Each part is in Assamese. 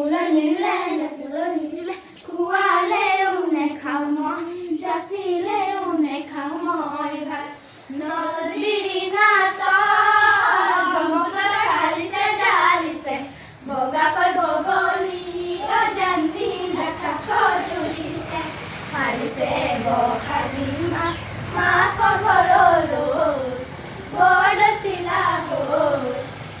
মোলৈ নিদিলে নাচিবলৈ নিদিলে খোৱালেও নেখাওঁ মই যাচিলেও নেখাওঁ মই ভাত নদীৰ নাটত ব্ৰহ্মপুত্ৰত ঢালিছে ঢালিছে বগাকৈ বগলী অজান্তি নাকাষত তুলিছে মাৰিছে বহাগী মাকৰ ঘৰলৈ বৰদৈচিলা হৈ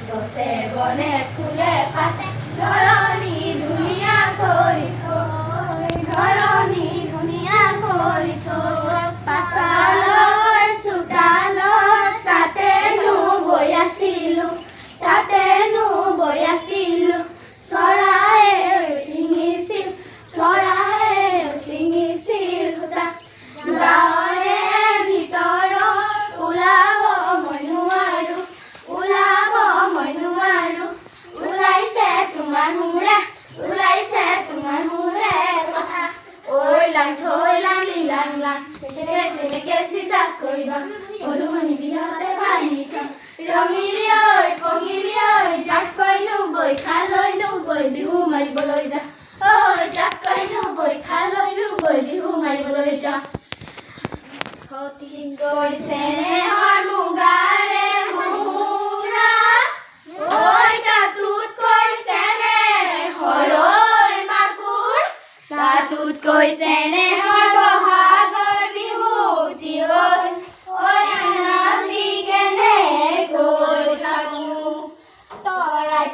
গছে বনে ফুলে পাতে ধৰণী ধুনীয়া কৰি থৈ ধৰণী ধুনীয়া কৰি থৈ পাছালৰ চোতালত তাতেনো বৈ আছিলোঁ চৰায়ে ছিঙিছিল সূতা গাঁৱৰে ভিতৰত ওলাব মই নোৱাৰো ওলাইছে তোমাৰ মোৰে কথা ঐ লাং থৈ লাং লিলাং লাং কেচি জাক কৰিবা পদুমণি বিলতে ভাঙি খাম ৰঙিলী ঐ জাকৈ নবৈ খালৈ নবৈ বিহু মাৰিবলৈ যা ঐ জাকৈ নবৈ খালৈ নবৈ বিহু মাৰিবলৈ যা সতী গৈছে নেহৰ মুগাৰে মুৰা ঐ তাতোত কৈছে নেহৰ মাকুৰ তাতোত কৈছে নেহৰ বহাগৰ বিহুতি ঐ নাচি কেনে কৈ থাকোঁ তৰাই